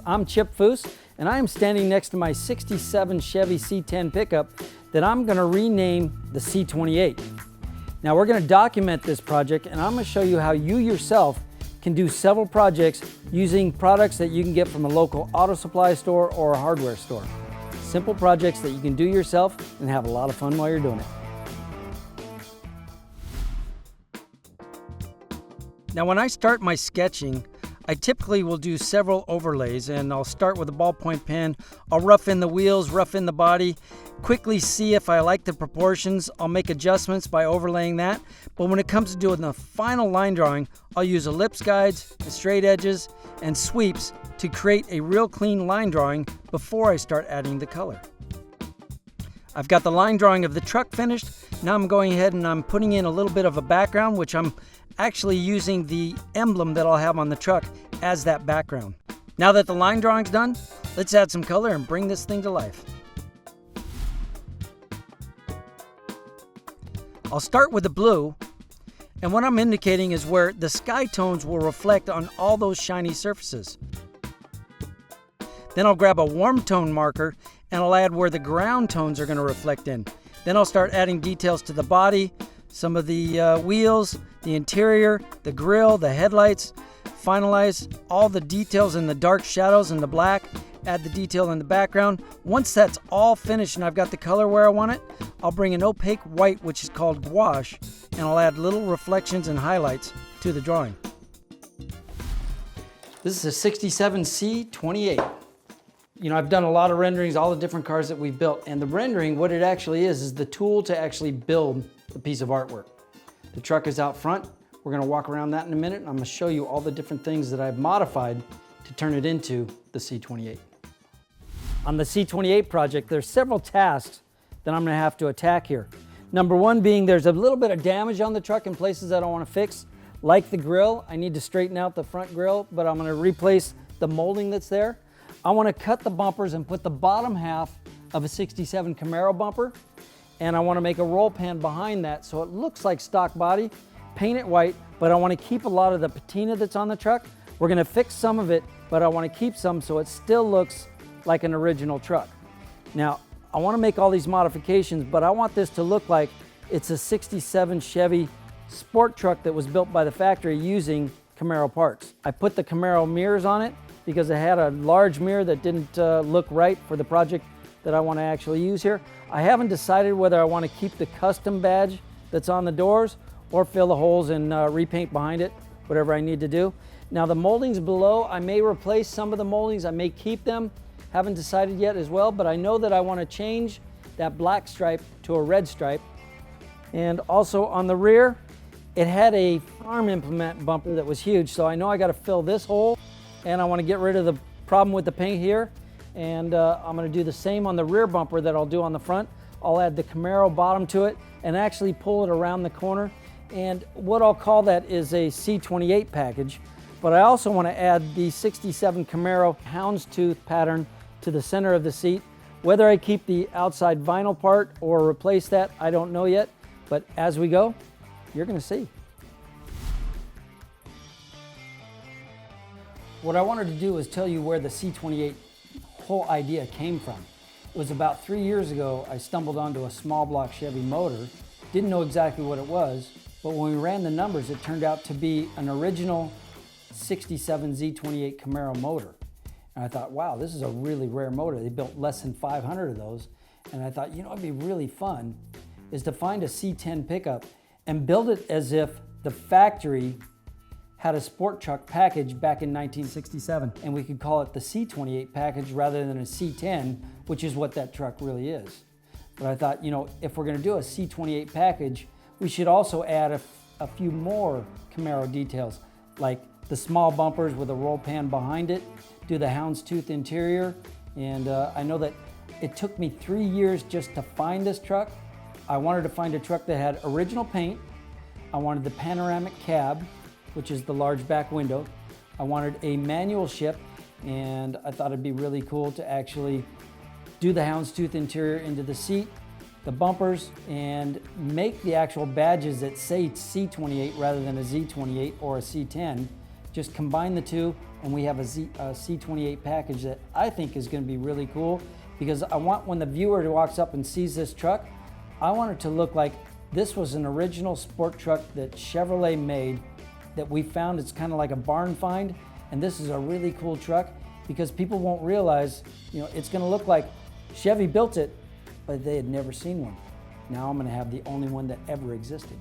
I'm Chip Foose, and I am standing next to my '67 Chevy C-10 pickup that I'm going to rename the C-28. Now we're going to document this project, and I'm going to show you how you yourself can do several projects using products that you can get from a local auto supply store or a hardware store. Simple projects that you can do yourself and have a lot of fun while you're doing it. Now when I start my sketching, I typically will do several overlays, and I'll start with a ballpoint pen. I'll rough in the wheels, rough in the body, quickly see if I like the proportions. I'll make adjustments by overlaying that. But when it comes to doing the final line drawing, I'll use ellipse guides, straight edges, and sweeps to create a real clean line drawing before I start adding the color. I've got the line drawing of the truck finished. Now I'm going ahead and I'm putting in a little bit of a background, which I'm actually using the emblem that I'll have on the truck as that background. Now that the line drawing's done, let's add some color and bring this thing to life. I'll start with the blue, and what I'm indicating is where the sky tones will reflect on all those shiny surfaces. Then I'll grab a warm tone marker and I'll add where the ground tones are going to reflect in. Then I'll start adding details to the body, some of the wheels, the interior, the grille, the headlights. Finalize all the details in the dark shadows and the black. Add the detail in the background. Once that's all finished and I've got the color where I want it, I'll bring an opaque white, which is called gouache, and I'll add little reflections and highlights to the drawing. This is a '67 C-28. You know, I've done a lot of renderings, all the different cars that we've built, and the rendering, what it actually is the tool to actually build the piece of artwork. The truck is out front. We're going to walk around that in a minute, and I'm going to show you all the different things that I've modified to turn it into the C-28. On the C-28 project, there's several tasks that I'm going to have to attack here. Number one being there's a little bit of damage on the truck in places that I want to fix, like the grille. I need to straighten out the front grille, but I'm going to replace the molding that's there. I want to cut the bumpers and put the bottom half of a '67 Camaro bumper, and I want to make a roll pan behind that so it looks like stock body, paint it white, but I want to keep a lot of the patina that's on the truck. We're going to fix some of it, but I want to keep some so it still looks like an original truck. Now, I want to make all these modifications, but I want this to look like it's a '67 Chevy sport truck that was built by the factory using Camaro parts. I put the Camaro mirrors on it because it had a large mirror that didn't look right for the project that I want to actually use here. I haven't decided whether I want to keep the custom badge that's on the doors or fill the holes and repaint behind it, whatever I need to do. Now the moldings below, I may replace some of the moldings, I may keep them. Haven't decided yet as well, but I know that I want to change that black stripe to a red stripe. And also on the rear, it had a farm implement bumper that was huge, so I know I got to fill this hole, and I want to get rid of the problem with the paint here. And I'm going to do the same on the rear bumper that I'll do on the front. I'll add the Camaro bottom to it and actually pull it around the corner. And what I'll call that is a C-28 package. But I also want to add the '67 Camaro houndstooth pattern to the center of the seat. Whether I keep the outside vinyl part or replace that, I don't know yet. But as we go, you're going to see. What I wanted to do is tell you where the C-28 whole idea came from. It was about 3 years ago, I stumbled onto a small block Chevy motor. Didn't know exactly what it was, but when we ran the numbers, it turned out to be an original '67 Z28 Camaro motor. And I thought, wow, this is a really rare motor. They built less than 500 of those. And I thought, you know, it'd be really fun is to find a C-10 pickup and build it as if the factory had a sport truck package back in 1967, and we could call it the C-28 package rather than a C-10, which is what that truck really is. But I thought, you know, if we're going to do a C-28 package, we should also add a few more Camaro details, like the small bumpers with a roll pan behind it, do the houndstooth interior, and I know that it took me 3 years just to find this truck. I wanted to find a truck that had original paint. I wanted the panoramic cab, which is the large back window. I wanted a manual shift, and I thought it'd be really cool to actually do the houndstooth interior into the seat, the bumpers, and make the actual badges that say C-28 rather than a Z-28 or a C-10. Just combine the two. and we have a C28 package that I think is going to be really cool, because I want, when the viewer walks up and sees this truck, I want it to look like this was an original sport truck that Chevrolet made, that we found. It's kind of like a barn find, and this is a really cool truck, because people won't realize, you know, it's going to look like Chevy built it, but they had never seen one. Now I'm going to have the only one that ever existed.